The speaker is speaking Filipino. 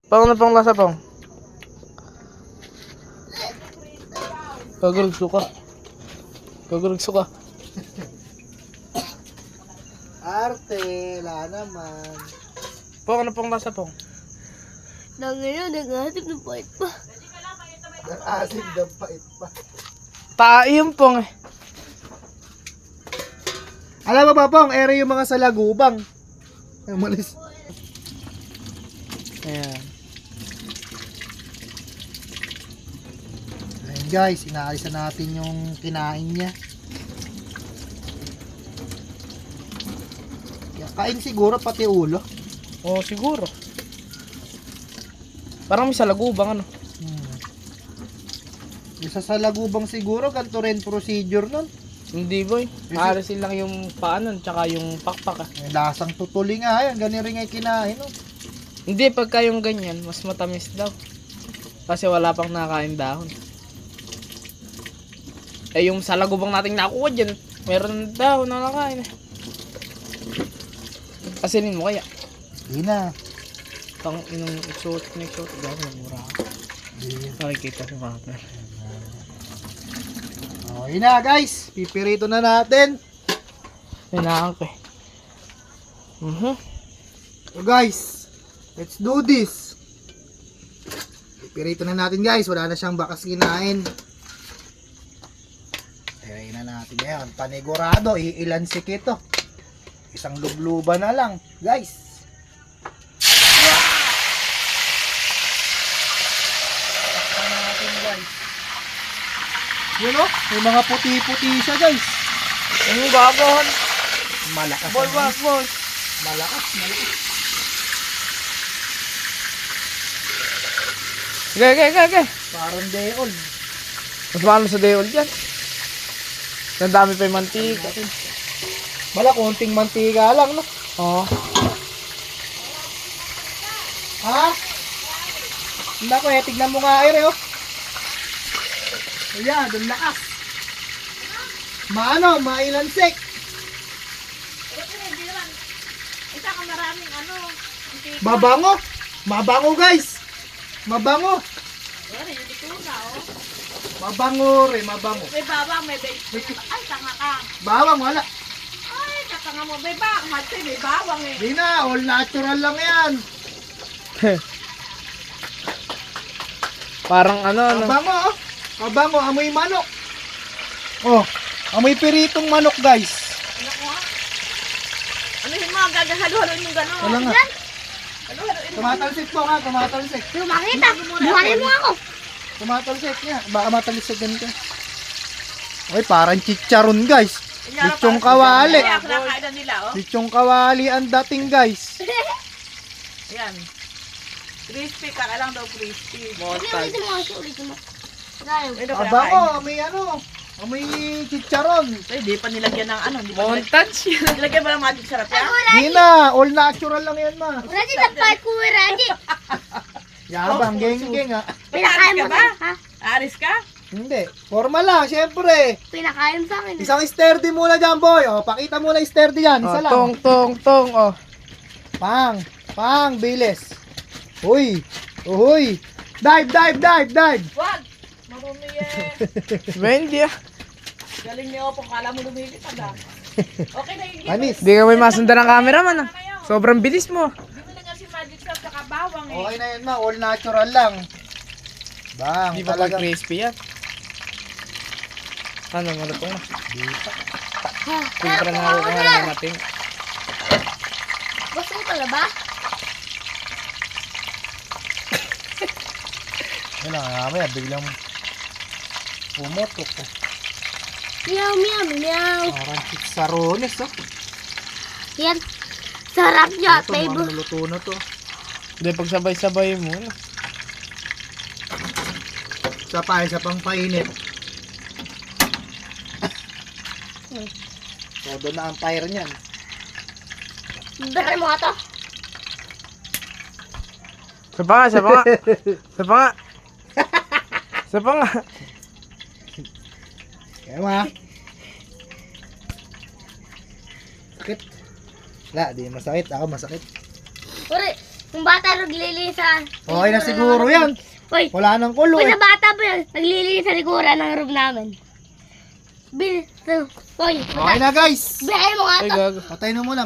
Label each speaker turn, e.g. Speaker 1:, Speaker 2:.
Speaker 1: Pang na pang lasa pang. Kagurugso ka. Kagurugso ka.
Speaker 2: Arte, wala naman.
Speaker 1: Pang na pang lasa pang.
Speaker 3: Nangina, nag-ahatip ng pait pa.
Speaker 2: Nag-asim daw pait pa.
Speaker 1: Tae yung pang eh.
Speaker 2: Alam mo ba pong, ere yung mga salagubang. Ay, umalis.
Speaker 1: Ayan.
Speaker 2: Ayan guys, inaalisan natin yung kinain niya. Kain siguro pati ulo.
Speaker 1: Oo, siguro. Parang may salagubang ano.
Speaker 2: Isa sa lagubang siguro, ganito rin procedure nun.
Speaker 1: Hindi boy. Aalisin lang yung paanon tsaka yung pakpak ah.
Speaker 2: May lasang tutuli nga yan, ganun rin nga yung kinain. No?
Speaker 1: Hindi, pagka yung ganyan, mas matamis daw. Kasi wala pang nakain dahon. Eh yung salagubang nating nakuha dyan, meron daw na nakain eh. Asinin mo kaya.
Speaker 2: Hindi na.
Speaker 1: Tang inong exotic na exotic. Gawin na mura ako. Nakikita sa camera.
Speaker 2: Okay na guys, pipirito na natin.
Speaker 1: Hinaan ko eh.
Speaker 2: So guys, let's do this. Pipirito na natin guys, wala na siyang bakas kinain. Tirayin na natin ngayon. Panigurado, iilansik ito. Isang lubluba na lang guys. Takpan natin guys. Yun o, may mga puti-puti siya guys.
Speaker 1: Ano babon?
Speaker 2: Malakas.
Speaker 1: Boy,
Speaker 2: ang-
Speaker 1: wag boy.
Speaker 2: Malakas.
Speaker 1: Okay.
Speaker 2: Parang deol.
Speaker 1: Mas mahal sa deol dyan. Ang dami pa yung mantika.
Speaker 2: Mala, konting mantika lang, no?
Speaker 1: Oo.
Speaker 2: Ha? Hindi ko, tignan mo nga, Ere, oh. Ayan, doon lakas. Maano, mailansik.
Speaker 3: Hindi naman. Isa ka maraming ano.
Speaker 2: Mabango. Mabango, guys. Mabango.
Speaker 3: Yan, yung dito na, oh.
Speaker 2: Mabango, re, mabango.
Speaker 3: May bawang, may bait. Ay, tanga ka.
Speaker 2: Bawang, wala.
Speaker 3: Ay, katanga mo. May bawang. Matay, may bawang eh.
Speaker 2: Di na, all natural lang yan.
Speaker 1: Parang ano.
Speaker 2: Mabango, oh. Mabango, amoy manok. Oh, amoy piritong manok, guys.
Speaker 3: Ano ko ha? Ano yung mga gagahalo-halo yung gano'n?
Speaker 2: Wala nga.
Speaker 3: Halo-halo.
Speaker 2: Tumatalsik po nga, tumatalsik.
Speaker 3: Makita. Buhanin mo ako.
Speaker 2: Tumatalsik niya. Baka matalisik ganito. Okay, parang chicharon, guys. Lechong kawali.
Speaker 3: Kaya kinakain na nila, oh.
Speaker 2: Lechong kawali ang dating, guys.
Speaker 3: Yan. Crispy ka. Kailang daw crispy.
Speaker 1: Montage.
Speaker 2: Abango, may ano, may chicharon.
Speaker 3: Ay, di pa nilagyan ng ano. Di pa
Speaker 1: Montage.
Speaker 3: nilagyan ba ng magic sarap yan?
Speaker 2: Di na, all natural lang yan, ma.
Speaker 3: Raji, dapat ko Raji.
Speaker 2: Yabang, geng-geng, ha.
Speaker 3: Pinakain mo ba? Ha? Aris ka?
Speaker 2: Hindi, formal lang, syempre.
Speaker 3: Pinakain sa akin.
Speaker 2: Isang sturdy muna dyan, boy. O, pakita mo na sturdy yan, isa lang.
Speaker 1: Tong. Oh.
Speaker 2: Pang, bilis. Uy, uy. Dive.
Speaker 3: Wag! Marumi eh.
Speaker 1: Hindi ah.
Speaker 3: Galing niyo po. Kala mo lumilipad ah. Okay na yung
Speaker 2: Anis.
Speaker 1: Hindi ka may masundan ng cameraman ah. Sobrang bilis mo.
Speaker 3: Hindi mo na si magic sarap saka bawang eh.
Speaker 2: Okay na yan, ma. All natural lang. Bang,
Speaker 1: Hindi pa
Speaker 2: talaga.
Speaker 1: crispy yan. Ano, malutong na.
Speaker 2: Dito.
Speaker 1: Kumpara na ako kung natin.
Speaker 3: Gusto mo pala ba?
Speaker 2: Ano nga, mamaya, biglang pumotok.
Speaker 3: Meow.
Speaker 2: Parang chicharrones, oh.
Speaker 3: Yan. Sarap niya,
Speaker 2: Ito, mga luluto na to.
Speaker 1: Hindi, pagsabay-sabay mo. Ano?
Speaker 2: Isa pang painit. Todo na ang fire niyan.
Speaker 3: Dari mo ito.
Speaker 1: Isa pa nga.
Speaker 2: Kaya ma. Sakit. Wala, di masakit. Ako masakit.
Speaker 3: Uri,
Speaker 4: Kung bata naglilinis sa...
Speaker 2: Okay na siguro yan.
Speaker 4: Uy,
Speaker 2: Wala nang kulo
Speaker 4: kung
Speaker 2: eh.
Speaker 4: sa bata pa yun, naglilinis sa likuran ng room namin. Uy,
Speaker 2: Okay na guys.
Speaker 4: biyahe mo nga
Speaker 1: Ay,
Speaker 4: to.
Speaker 1: gago.
Speaker 2: Patay na muna.